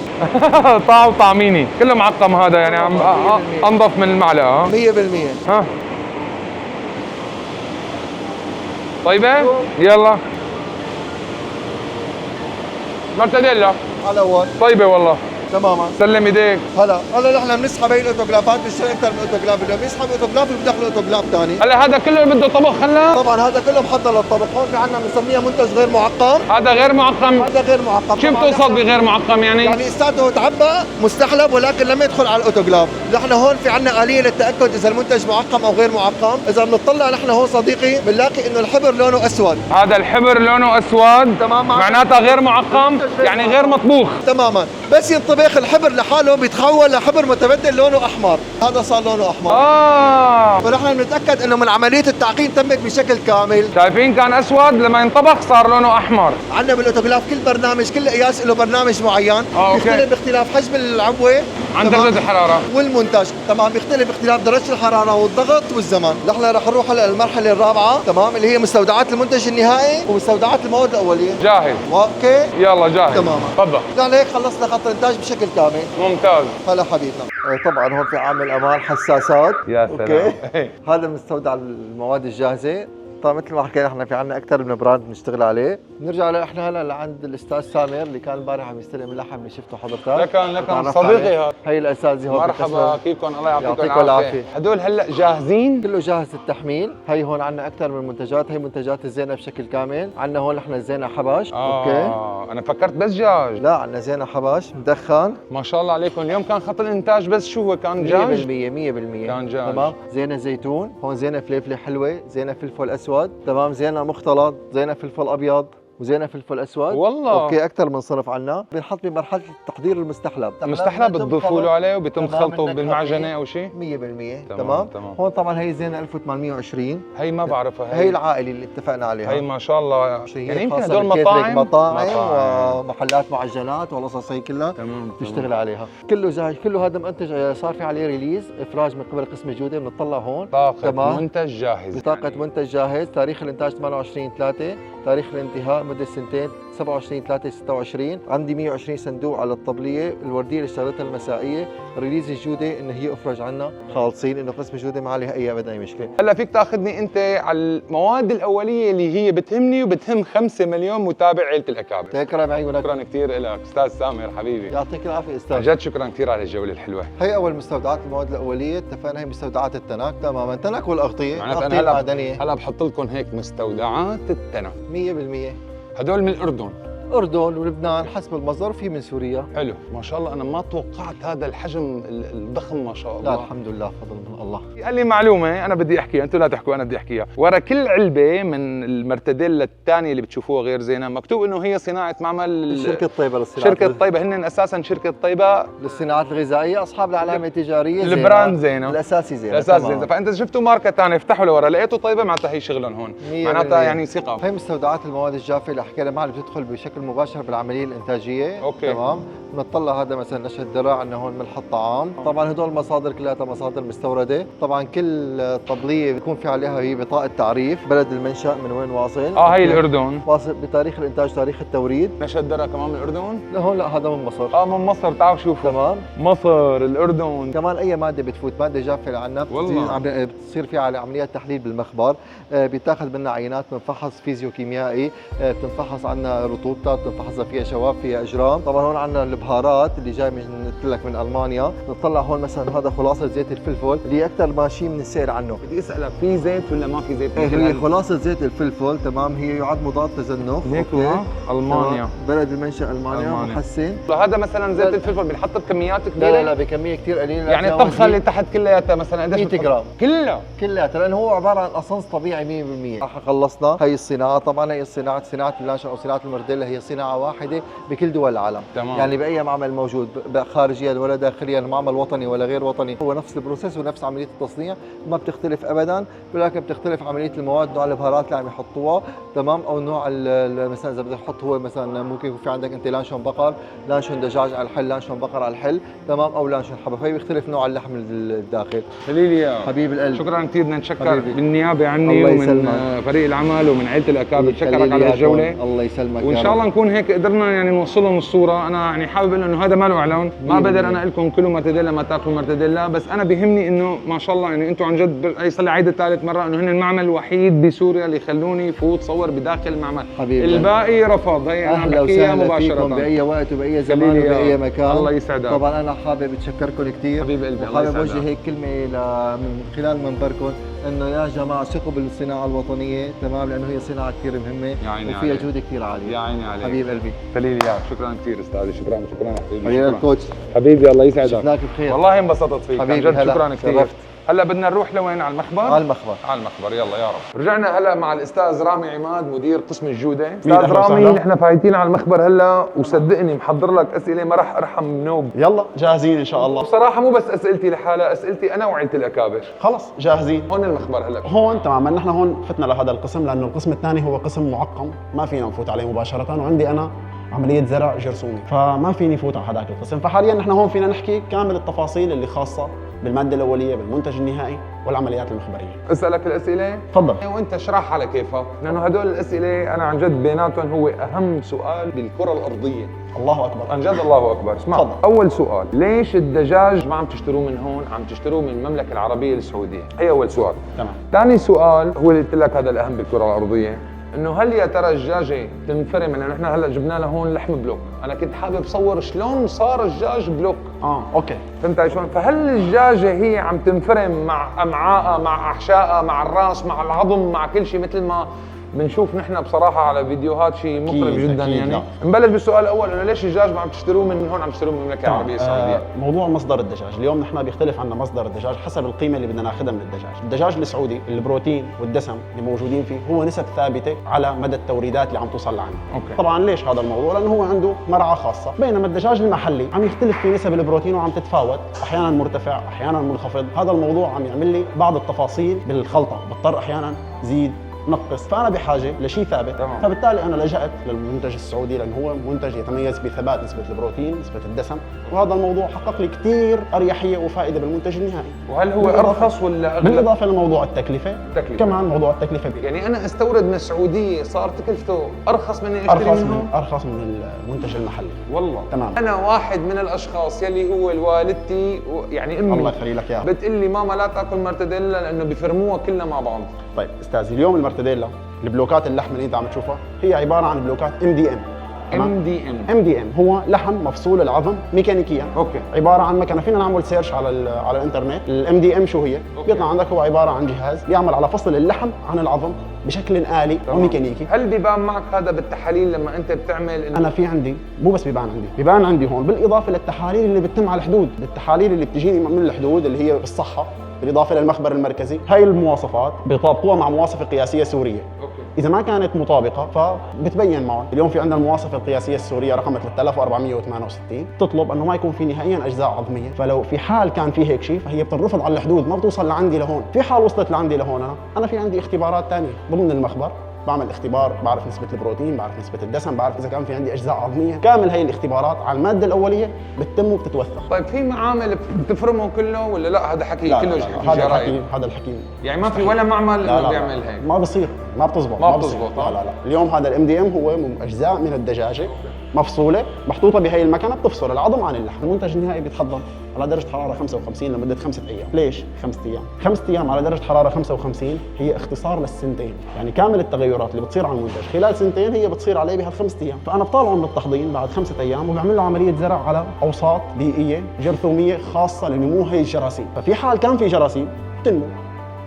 S1: طاع وطعميني كله معقم هذا، يعني عم انضف من المعلقه.
S4: 100%.
S1: ها طيبه. يلا مرتديلا
S4: على اول.
S1: طيبه والله.
S4: تماما.
S1: سلم ايديك.
S4: هلا نحن بنسحب هي الاوتوكلافات، بنشتري اكثر من اوتوكلاف، بدنا بيسحب اوتوكلاف وبدخل اوتوكلاف ثاني.
S1: هلا هذا كله بده طبخ هلا؟
S4: طبعا هذا كله محضر للطبخ. هون في عندنا بنسميها منتج غير معقم.
S1: هذا غير معقم.
S4: هذا غير معقم.
S1: شو بتوصل بغير معقم يعني؟
S4: يعني استاذه تعبى مستحلب ولكن لم يدخل على الاوتوكلاف. نحن هون في عندنا آلية للتأكد إذا المنتج معقم أو غير معقم. إذا بنطلع نحن هون صديقي بنلاقي إنه الحبر لونه أسود.
S1: هذا الحبر لونه أسود.
S4: تمام.
S1: معناتها غير معقم، يعني غير مطبوخ.
S4: تماما، بس ينطبخ الحبر لحاله بيتحول لحبر متبدل لونه أحمر. هذا صار لونه أحمر. فنحن بنتأكد إنه من عملية التعقيم تمت بشكل كامل.
S1: شايفين كان أسود لما ينطبخ صار لونه أحمر.
S4: عندنا بالاوتوكلاف كل برنامج، كل قياس له برنامج معين.
S1: أوكي.
S4: بيختلف باختلاف حجم العبوه
S1: عن درجة الحرارة
S4: والمنتج. تمام، بيختلف باختلاف درجه الحراره والضغط والزمن. نحن رح نروح هلا للمرحله الرابعه، تمام، اللي هي مستودعات المنتج النهائي ومستودعات المواد الاوليه.
S1: جاهز.
S4: اوكي
S1: يلا جاهز.
S4: تماما.
S1: تفضل.
S4: نحن هيك خلصنا خط الانتاج بشكل كامل.
S1: ممتاز.
S4: هلا حبيبنا. طبعا هون في عامل امان حساسات.
S1: يا سلام.
S4: اوكي. هذا مستودع المواد الجاهزه. طبعا مثل ما حكينا احنا في عندنا اكثر من براند بنشتغل عليه. نرجع احنا هلا لعند الاستاذ سامر اللي كان امبارح عم يستلم اللحم اللي شفته حضرتك.
S1: لكن صديقي هذا.
S4: هي الاساتذه هون.
S1: مرحبا كيفكم؟ الله يعطيكم
S4: يعطيكم العافيه.
S1: هدول هلا جاهزين؟
S4: كله جاهز للتحميل. هي هون عندنا اكثر من منتجات، هي منتجات الزينه بشكل كامل. عندنا هون نحن الزينه حبش. اوكي.
S1: انا فكرت بس دجاج.
S4: لا، عندنا زينه حبش مدخن.
S1: ما شاء الله عليكم. اليوم كان خط الانتاج بس شو هو كان دجاج؟
S4: 100%
S1: كان دجاج.
S4: تمام. زينه زيتون، هون زينه فليفله حلوه، زينه فلفل اسود، تمام، زينه مختلط، زينه فلفل ابيض وزينه فلفل اسود.
S1: والله.
S4: اوكي، اكثر من صنف عنا. بنحط بمرحله التحضير المستحلب.
S1: المستحلب بتضيفوا له عليه وبيتم خلطه بالمعجنه او شيء؟
S4: 100%.
S1: تمام.
S4: هون طبعا هي زينه 1820.
S1: هي ما بعرفها.
S4: هي العائله اللي اتفقنا عليها.
S1: هي ما شاء الله يعني يمكن
S4: هدول
S1: هدول
S4: مطاعم ومحلات معجنات والقصص هي كلها.
S1: تمام.
S4: تشتغل عليها. كله جاهز، كله هذا منتج صار في عليه ريليز افراج من قبل قسم الجوده. بنطلع هون
S1: بطاقه منتج جاهز.
S4: بطاقه منتج جاهز. تاريخ الانتاج 28/3، تاريخ الانتهاء لمده سنتين 27/3/26. عندي 120 صندوق على الطبليه. الورديه اللي اشتغلتها المسائيه ريليز الجوده انه هي افرج عنا خالصين، انه قسم الجوده ما عليها اي ابدا مشكله.
S1: هلا فيك تاخذني انت على المواد الاوليه اللي هي بتهمني وبتهم 5 مليون متابع عيله الاكابر.
S4: تكرم عيونك.
S1: شكرا كثير لك استاذ سامر حبيبي.
S4: يعطيك العافيه
S1: عن
S4: استاذ.
S1: جد شكرا كثير على الجوله الحلوه.
S4: هي اول مستودعات المواد الاوليه، اتفقنا هي مستودعات التنك تماما، تنك والاغطيه،
S1: معناتها
S4: الاغطيه
S1: أنا
S4: المعدنيه
S1: هلا بحط لكم هيك مستودعات التنك
S4: 100%.
S1: هدول من الاردن.
S4: اردن ولبنان حسب المصدر، في من سوريا.
S1: حلو ما شاء الله، انا ما توقعت هذا الحجم الضخم ما شاء الله.
S4: لا الحمد لله فضل من الله.
S1: قال لي معلومه انا بدي احكيها، انتم لا تحكوا انا بدي احكيها. ورا كل علبه من المرتديلا الثانيه اللي بتشوفوها غير زينه مكتوب انه هي صناعه معمل
S4: شركه طيبه للصناعات،
S1: شركه طيبه. هن اساسا شركه طيبه
S4: للصناعات الغذائيه، اصحاب العلامه التجاريه زينه،
S1: البراند زينه،
S4: الاساسي زينه،
S1: الاساس
S4: تمام.
S1: زينه. فانت شفتوا ماركه ثانيه افتحوا لورا لقيتوا طيبه معناتها هي شغلهم هون، معناتها يعني ثقه.
S4: هي مستودعات المواد الجافه اللي حكينا معها اللي بتدخل بشكل مباشر بالعمليه الانتاجيه.
S1: أوكي.
S4: تمام. بنطلع هذا مثلا نشا الدرع انه هون ملح الطعام، طبعا هدول المصادر كلها مصادر مستورده. طبعا كل طبليه بيكون في عليها هي بطاقه تعريف، بلد المنشا من وين واصل.
S1: هي الاردن،
S4: واصل بتاريخ الانتاج، تاريخ التوريد.
S1: نشا الدرع كمان من الاردن.
S4: لهون لا هذا من مصر.
S1: من مصر. تعالوا شوفوا.
S4: تمام.
S1: مصر، الاردن.
S4: كمان اي ماده بتفوت، ماده جافه لعنا
S1: والله.
S4: بتصير فيها على عمليات تحليل بالمخبر، بيتاخذ منها عينات من فحص فيزيوكيميائي، بتنفحص عنا رطوبتها، بتنفحص فيها شواف، فيها اجرام. طبعا هون عندنا البهارات اللي جاي من قلت لك من المانيا. بنطلع هون مثلا هذا خلاصه زيت الفلفل اللي اكثر ماشي من السعر عنه.
S1: بدي اسالك في زيت ولا ما في زيت؟
S4: هي خلاصه زيت الفلفل تمام، هي يعد مضاد تزنخ.
S1: هيك المانيا،
S4: بلد المنشا المانيا، محسن.
S1: هذا مثلا زيت الفلفل بنحط بكميات كبيره؟
S4: لا بكميه كثير قليله.
S1: يعني الطبخه اللي تحت كلياتها مثلا قديش
S4: 100 جرام
S1: كلها
S4: لانه هو عباره عن اصنص طبيعي 100%. خلصنا هي الصناعه. طبعا هي الصناعه، صناعه اللانشون او صناعه المرديلا هي صناعه واحده بكل دول العالم.
S1: تمام.
S4: يعني باي معمل موجود خارجيا ولا داخليا، معمل وطني ولا غير وطني، هو نفس البروسيس ونفس عمليه التصنيع، ما بتختلف ابدا، ولكن بتختلف عمليه المواد، نوع البهارات اللي عم يحطوها تمام، او نوع مثلا اذا بدك تحط هو مثلا ممكن يكون في عندك انت لانشون بقر، لانشون دجاج على الحل، لانشون بقر على الحل تمام، او لانشون حبه، فهي بيختلف نوع اللحم الداخل.
S1: خليلي يا
S4: حبيب القلب.
S1: شكرا كثير، بدنا نتشكر
S4: حبيبي.
S1: بالنيابه عني ومن فريق العمل ومن عيله الاكابر. بتشكرك على الجوله.
S4: الله يسلمك.
S1: وان شاء الله نكون هيك قدرنا يعني نوصل لهم الصوره. انا يعني حابب انه هذا ما له اعلان، ما بقدر انا اقول لكم كله مرتديلا ما تاكلوا مرتديلا، بس انا بيهمني انه ما شاء الله يعني انتم عن جد هي صار لي عيد ثالث مره انه هن المعمل الوحيد بسوريا اللي يخلوني فوت صور بداخل المعمل.
S4: حبيبي.
S1: الباقي رفض. هي انا
S4: اهلا
S1: بحكيها
S4: وسهلا
S1: مباشره
S4: فيكم باي وقت وباي زمان وباي مكان.
S1: الله يسعدك.
S4: طبعا انا حابب اتشكركم كثير
S1: حبيب قلبي.
S4: وحابب اوجه هيك كلمه من خلال منبركم انه يا جماعه ثقوا بالصناعه الوطنيه تمام، لانه هي صناعه كثير مهمه وفيها جوده كثير عاليه.
S1: يا عيني عليك
S4: حبيب قلبي.
S1: خليلي يا شكرا كثير استاذي. شكرا حبيبي.
S4: حبيبي الكوتش.
S1: حبيبي الله يسعدك.
S4: شفناك بخير
S1: والله انبسطت فيك
S4: حبيبي.
S1: عن جد شكرا كثير.
S4: شرفت.
S1: هلا بدنا نروح لوين؟ على المخبر؟
S4: على المخبر.
S1: على المخبر يلا يا رب. رجعنا هلا مع الاستاذ رامي عماد مدير قسم الجوده. استاذ رامي نحن فايتين على المخبر هلا، وصدقني محضر لك اسئله ما راح ارحم نوب.
S3: يلا جاهزين ان شاء الله.
S1: بصراحه مو بس اسئلتي لحالها، اسئلتي انا وعيله الاكابر.
S3: خلص جاهزين.
S1: هون المخبر هلا.
S3: هون تماما نحن هون فتنا لهذا القسم لانه القسم الثاني هو قسم معقم ما فينا نفوت عليه مباشره، وعندي انا عمليه زرع جرثومي فما فيني فوت على هذاك القسم. فحاليا نحن هون فينا نحكي كامل التفاصيل اللي خاصه بالماده الاوليه بالمنتج النهائي والعمليات المخبريه.
S1: اسالك الاسئله؟
S3: تفضل.
S1: وانت اشرح على كيفك، لانه هدول الاسئله انا عن جد بيناتهم هو اهم سؤال بالكره الارضيه.
S3: الله اكبر.
S1: عن جد الله اكبر. اسمع
S3: تفضل.
S1: اول سؤال، ليش الدجاج ما عم تشتروه من هون، عم تشتروه من المملكه العربيه السعوديه؟ هي اول سؤال.
S3: تمام.
S1: ثاني سؤال هو اللي قلت لك هذا الاهم بالكره الارضيه، انه هل يا ترى الدجاجه تنفرم؟ لانه نحن هلا جبنا لها هون لحم بلوك، انا كنت حابب صور شلون صار الدجاج بلوك.
S3: اوكي.
S1: فهمت علي شلون؟ فهل الدجاجه هي عم تنفرم مع امعائها مع احشائها مع الراس مع العظم مع كل شيء مثل ما بنشوف نحن بصراحه على فيديوهات؟ شيء مقرب جدا
S3: أكيد
S1: يعني.
S3: لا.
S1: نبلش بالسؤال الاول، انه ليش الدجاج ما عم تشتروه من هون عم تشتروه من المملكه العربيه السعوديه؟
S3: موضوع مصدر الدجاج، اليوم نحن بيختلف عنا مصدر الدجاج حسب القيمه اللي بدنا ناخذها من الدجاج. الدجاج السعودي البروتين والدسم اللي موجودين فيه هو نسب ثابته على مدى التوريدات اللي عم توصل لعنا.
S1: أوكي.
S3: طبعا ليش هذا الموضوع؟ لانه هو عنده مرعى خاصه، بينما الدجاج المحلي عم يختلف في نسب البروتين وعم تتفاوت، احيانا مرتفع احيانا منخفض. هذا الموضوع عم يعمل لي بعض التفاصيل بالخلطه، بضطر احيانا زيد نقص، فانا بحاجه لشيء ثابت.
S1: تمام.
S3: فبالتالي انا لجأت للمنتج السعودي لانه هو منتج يتميز بثبات نسبه البروتين، نسبه الدسم، وهذا الموضوع حقق لي كثير اريحيه وفائده بالمنتج النهائي.
S1: وهل هو ارخص ولا اغلى؟
S3: بالاضافه لموضوع التكلفه، كمان موضوع التكلفه
S1: يعني انا استورد من السعوديه صار تكلفته ارخص من اني اشتري منهم؟
S3: ارخص من المنتج المحلي.
S1: والله
S3: تمام.
S1: انا واحد من الاشخاص يلي هو والدتي يعني امي
S3: الله يخلي لك اياها.
S1: بتقول لي ماما لا تاكل مرتديلا لانه بيفرموها كلها مع بعض.
S3: طيب استاذي، اليوم المرتديلا البلوكات اللحم اللي انت عم تشوفها هي عباره عن بلوكات MDM. MDM هو لحم مفصول العظم ميكانيكيا.
S1: اوكي.
S3: عباره عن مكنه، فينا نعمل سيرش على الانترنت. MDM شو هي؟ بيطلع عندك هو عباره عن جهاز بيعمل على فصل اللحم عن العظم بشكل آلي وميكانيكي.
S1: هل بيبان معك هذا بالتحاليل لما انت بتعمل
S3: انا في عندي مو بس بيبان عندي هون، بالاضافه للتحاليل اللي بتتم على الحدود، التحاليل اللي بتجيني من الحدود اللي هي بالصحه، بالاضافه للمخبر المركزي. هاي المواصفات بيطابقوها مع مواصفه قياسيه سوريه. إذا ما كانت مطابقة فبتبين معهم. اليوم في عندنا المواصفة القياسية السورية رقم 3468 تطلب أنه ما يكون في نهائياً أجزاء عظمية، فلو في حال كان في هيك شيء فهي بتنرفض على الحدود، ما بتوصل لعندي لهون. في حال وصلت لعندي لهون أنا في عندي اختبارات ثانية ضمن المخبر، بعمل اختبار، بعرف نسبة البروتين، بعرف نسبة الدسم، بعرف إذا كان في عندي أجزاء عظمية. كامل هي الاختبارات على المادة الأولية بتتم وبتتوثق.
S1: طيب في معامل بتفرمه كله ولا لا؟ هذا حكي كله
S3: هذا الحكي
S1: يعني ما في ولا معمل انه بيعمل هيك؟
S3: ما بصير، ما بتزبط. لا. اليوم هذا MDM هو اجزاء من الدجاجه مفصوله محطوطه بهي المكنه بتفصل العظم عن اللحم. المنتج النهائي بيتخضر على درجه حراره 55 لمده 5 ايام. ليش 5 ايام؟ 5 ايام على درجه حراره 55 هي اختصار للسنتين، يعني كامل التغيرات اللي بتصير على المنتج خلال سنتين هي بتصير عليه بهال5 ايام. فانا بطالعه من التحضير بعد 5 ايام وبعمل له عمليه زرع على اوساط بيئيه جرثوميه خاصه لنمو هي الجراثيم. ففي حال كان في جراثيم بتنمو،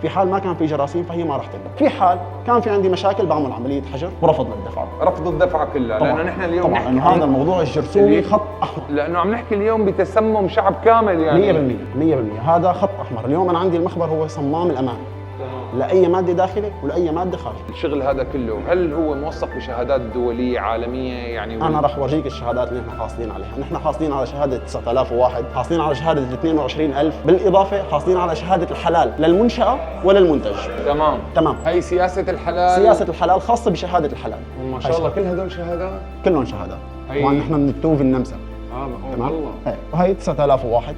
S3: في حال ما كان في جراثيم فهي ما راح تنمو. في حال كان في عندي مشاكل بعمل عمليه حجر ورفض للدفعه.
S1: رفض الدفعه كلها، لانه نحن اليوم
S3: طبعا انه هذا الموضوع الجرثومي خط احمر،
S1: لانه عم نحكي اليوم بتسمم شعب كامل يعني
S3: 100% هذا خط احمر. اليوم انا عندي المخبر هو صمام الامان لاي ماده داخله ولاي ماده خارجه.
S1: الشغل هذا كله هل هو موثق بشهادات دوليه عالميه يعني؟
S3: انا راح اورجيك الشهادات اللي نحن حاصلين عليها. نحن حاصلين على شهاده 9001، حاصلين على شهاده 22000، بالاضافه حاصلين على شهاده الحلال للمنشاه وللمنتج. تمام.
S1: هي سياسه الحلال.
S3: سياسه الحلال خاصه بشهاده الحلال.
S1: ما شاء الله كل هدول شهادات؟
S3: كلهم شهادات. طبعا نحن من التوف النمسا.
S1: تمام. والله.
S3: وهي 9001.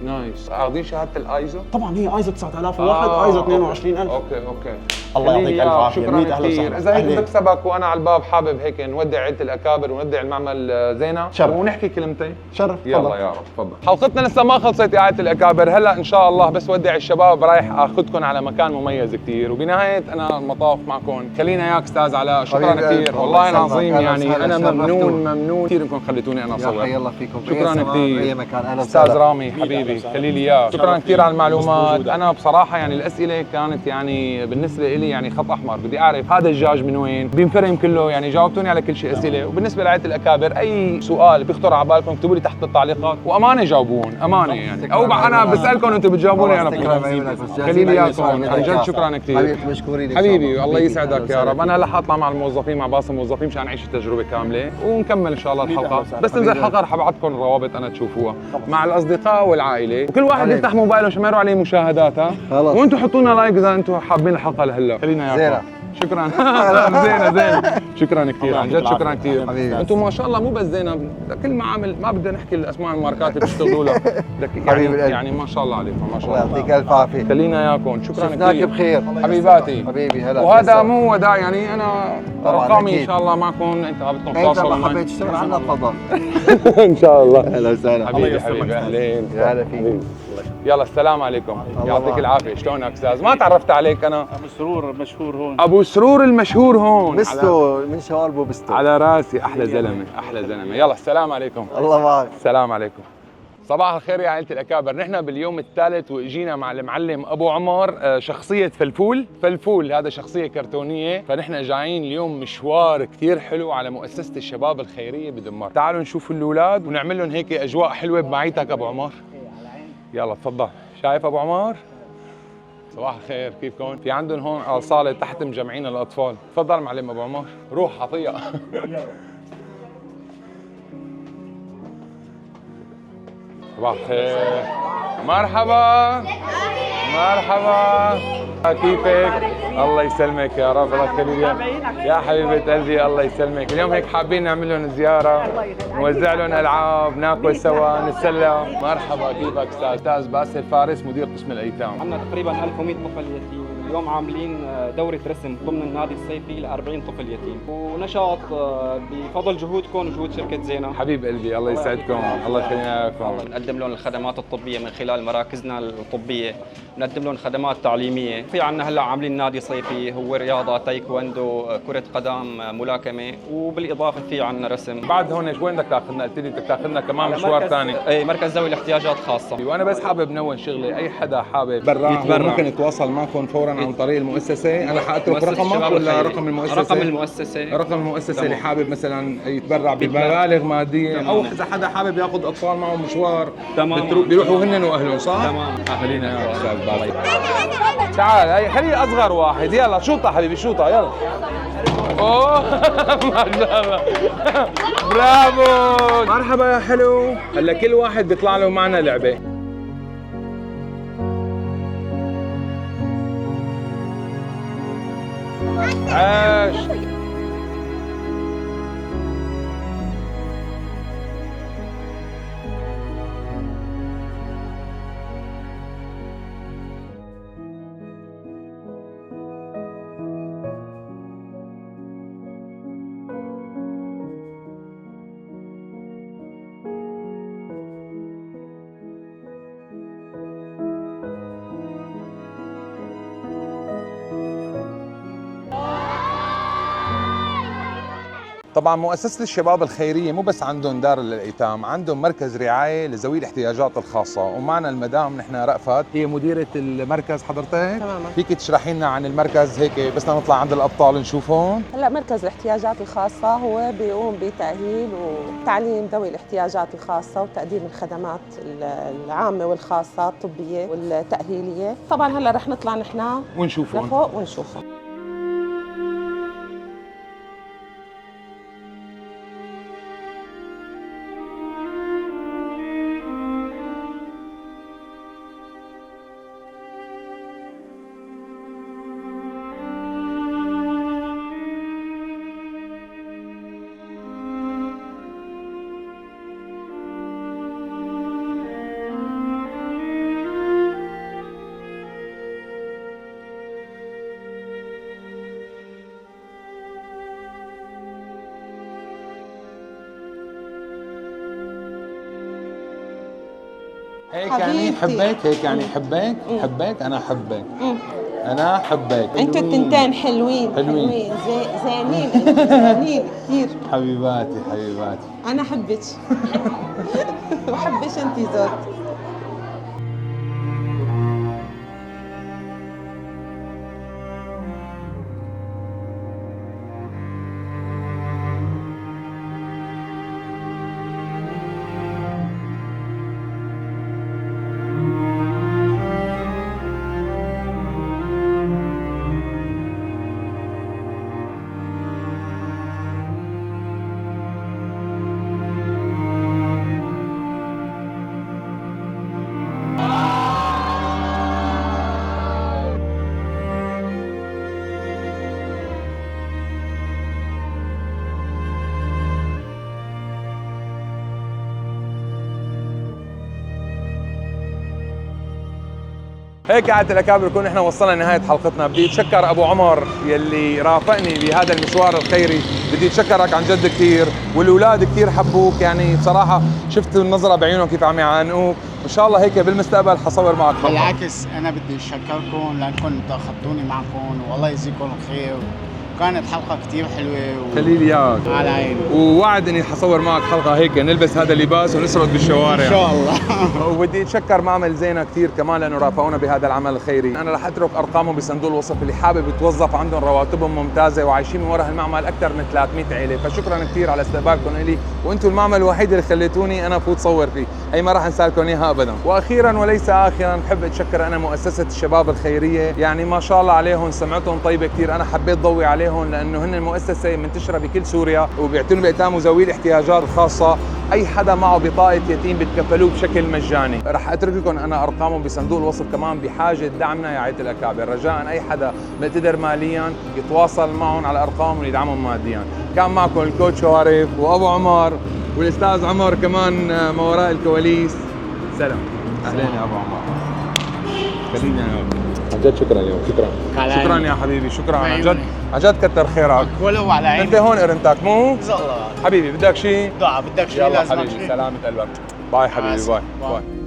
S1: نايس. اخذين شهاده الايزو؟
S3: طبعا هي ايزو 9001 ايزو 22000.
S1: اوكي
S3: الله يعطيك الف عافيه.
S1: شكرا كثير. اذا هيك بكسبك وانا على الباب حابب هيك نودع عيله الاكابر ونودع المعمل زينه ونحكي كلمتين.
S3: شرف.
S1: يلا يا رب تفضل. حلقتنا لسه ما خلصت يا عيله الاكابر، هلا ان شاء الله بس ودع الشباب رايح اخذكم على مكان مميز كثير، وبنهايه انا المطاف معكم خلينا اياك استاذ علاء. شكرا كثير والله العظيم، يعني انا ممنون كثير انكم خليتوني انا اصور.
S4: حي الله فيكم.
S1: شكرا كثير.
S4: اي مكان.
S1: استاذ رامي حبيبي خلي لي اياه. شكرا كثير على المعلومات. انا بصراحه يعني الاسئله كانت يعني بالنسبه لي يعني خط احمر، بدي اعرف هذا الدجاج من وين بينفرم كله، يعني جاوبتوني على كل شيء اسئله. وبالنسبه لعائله الاكابر اي سؤال بيخطر على بالكم اكتبوا لي تحت بالتعليقات وامانه جاوبون امانه يعني، او انا بسالكم وانتم بتجاوبوني انا خلي لي اياكم عن جد. شكرا كثير حبيبي الله يسعدك يا رب. انا هلا حاطلع مع الموظفين مع باص الموظفين مشان نعيش التجربه كامله ونكمل ان شاء الله الحلقه. بس ننزل الحلقه رح ابعثكم الروابط انا تشوفوها مع الاصدقاء والعائله، وكل واحد يفتح موبايله وشمروا عليه مشاهدات. وانتم حطوا لنا لايك اذا انتم حابين الحلقه لهلا. خلينا اياكم. شكرا. زينه زين كثير عن جد. شكرا كثير. انتم ما شاء الله مو بس زينه، كل معامل ما بدنا نحكي الاسماء الماركات اللي بتشتغلوا لها يعني ما شاء الله عليكم ما شاء الله.
S4: الله يعطيك الف عافيه.
S1: خلينا اياكم. شكرا كثير.
S4: شفناك بخير
S1: حبيباتي
S4: حبيبي. هلا.
S1: وهذا مو وداع يعني، انا ارقامي ان شاء الله معكم، انت بدكم
S4: اذا
S1: تتواصلوا
S4: ما حبيت تشتغل عنا تفضل.
S1: ان شاء الله.
S4: اهلا وسهلا
S1: حبيبي اهلين.
S4: يا هلا فيك.
S1: يلا السلام عليكم. يعطيك العافيه. شلونك استاذ؟ ما تعرفت عليك انا.
S7: ابو سرور مشهور هون.
S1: ابو سرور المشهور هون.
S4: بستو من شواربه بستو.
S1: على راسي. احلى زلمه احلى زلمه. يلا السلام عليكم.
S4: الله معك.
S1: السلام عليكم. صباح الخير يا عائلة الأكابر. نحن باليوم الثالث وإجينا مع المعلم أبو عمر شخصية فلفول هذا شخصية كرتونية، فنحن جايين اليوم مشوار كثير حلو على مؤسسة الشباب الخيرية بدمار. تعالوا نشوف الأولاد ونعمل لهم هيك أجواء حلوة بمعيتك أبو عمر. يلا تفضل. شايف أبو عمر؟ صباح الخير كيفكم؟ في عندهم هون صالة تحت مجمعين الأطفال. تفضل معلم أبو عمر. روح عطية. صباح الخير. مرحبا. كيفك؟ الله يسلمك يا رب، الله يخليك يا حبيبة قلبي، الله يسلمك. اليوم هيك حابين نعمل لهم زيارة، نوزع لهم ألعاب، ناكل سوا، نتسلى. مرحبا، كيفك أستاذ باسل فارس مدير قسم الأيتام؟
S8: عندنا تقريبا 1100 طفل يتيم. اليوم عاملين دورة رسم ضمن النادي الصيفي ل 40 طفل يتيم، ونشاط بفضل جهودكم وجهود شركة زينة.
S1: حبيب قلبي، الله يسعدكم، الله يخلينا لكم.
S8: نقدم لهم الخدمات الطبية من خلال مراكزنا الطبية، نقدم لهم خدمات تعليمية. في عندنا هلا عاملين نادي صيفي هو رياضة، تايكوندو، كرة قدم، ملاكمة، وبالإضافة في عندنا رسم.
S1: بعد هون وين بدك تاخذنا؟ قلت لي بدك تاخذنا كمان مشوار ثاني.
S8: اي مركز ذوي الاحتياجات خاصة.
S1: وانا بس حابب نون شغلي، اي حدا حابب يتبرع ممكن يتواصل معكم فورا عن طريق المؤسسة. انا حاترك رقمك ولا رقم المؤسسة؟ رقم المؤسسة اللي حابب مثلا يتبرع بمبالغ مادية، او اذا حدا حابب ياخذ اطفال معه مشوار بيروحوا هن واهلهم، صح؟ تمام. خلينا يا استاذ باسل. تعال هي خلي اصغر واحد، يلا شوطه حبيبي شوطه يلا. اوه ما شاء الله برافو، مرحبا يا حلو. هلا كل واحد بيطلع له معنا لعبه. عاش. طبعا مؤسسة الشباب الخيرية مو بس عندهم دار للأيتام، عندهم مركز رعاية لذوي الاحتياجات الخاصة، ومعنا المدام نحن رأفت هي مديرة المركز. حضرتك
S9: تماما.
S1: فيك تشرحي لنا عن المركز هيك بس نطلع عند الأبطال نشوفهم؟
S9: هلا مركز الاحتياجات الخاصة هو بيقوم بتأهيل وتعليم ذوي الاحتياجات الخاصة وتقديم الخدمات العامة والخاصة الطبية والتأهيلية. طبعا هلا رح نطلع نحن
S1: ونشوفهم
S9: لفوق ونشوفهم.
S1: هيك يعني حبك، هيك يعني حبك، حبك انا حبك، انا حبك.
S9: انتوا التنتين حلوين
S1: حلوين.
S9: زينين زينين كثير.
S1: حبيباتي حبيباتي.
S9: انا حبك وحبش انتي زود.
S1: هيك عادة الأكابر نكون نحن وصلنا لنهاية حلقتنا. بدي أتشكر أبو عمر يلي رافقني بهذا المشوار الخيري، بدي أتشكرك عن جد كثير، والأولاد كثير حبوك، يعني بصراحة شفت النظرة بعيونهم كيف عم يعانقوك. إن شاء الله هيك بالمستقبل حصور معك حلقة.
S7: بالعكس أنا بدي أشكركم لأنكم أخذتوني معكم، والله يجزيكم الخير. كانت حلقة كتير حلوة
S1: خليل اياك
S7: على عيني،
S1: ووعد اني حصور معك حلقة هيك نلبس هذا اللباس ونسرد بالشوارع
S7: إن شاء الله.
S1: وبدي اتشكر معمل زينة كثير كمان لانه رافقونا بهذا العمل الخيري. انا رح اترك ارقامهم بصندوق الوصف، اللي حابب يتوظف عندهم رواتبهم ممتازة وعايشين من وراء المعمل اكثر من 300 عيلة. فشكرا كثير على استقبالكم الي، وانتم المعمل الوحيد اللي خليتوني انا فوت صور فيه، اي ما راح انسى لكم اياها ابدا. واخيرا وليس اخرا بحب اتشكر انا مؤسسة الشباب الخيرية، يعني ما شاء الله عليهم، سمعتهم طيبة كثير، انا حبيت ضوي عليهم
S2: عليهم لانه هن مؤسسه منتشره بكل سوريا وبيعتنوا بايتام وذوي الاحتياجات الخاصه. اي حدا معه بطاقه يتيم بتكفلوه بشكل مجاني. رح اترك لكم انا ارقامهم بصندوق الوصف، كمان بحاجه دعمنا يا عائله الاكابر. رجاء اي حدا مقتدر ماليا يتواصل معهم على ارقامهم ويدعمهم ماديا. كان معكم الكوتش وارف وابو عمر والاستاذ عمر كمان ما وراء الكواليس. سلام. اهلين يا ابو عمر. خليني عن جد شكرا اليوم. شكرا يا حبيبي. شكرا عن جد. عن جد كتر خيرك.
S7: ولو على عيني.
S2: انت هون قرنتك مو؟
S7: ان شاء الله
S2: حبيبي بدك شيء؟
S7: دعاء بدك شيء
S2: يلا
S7: لازم
S2: حبيبي سلامة قلبك. باي حبيبي باي باي.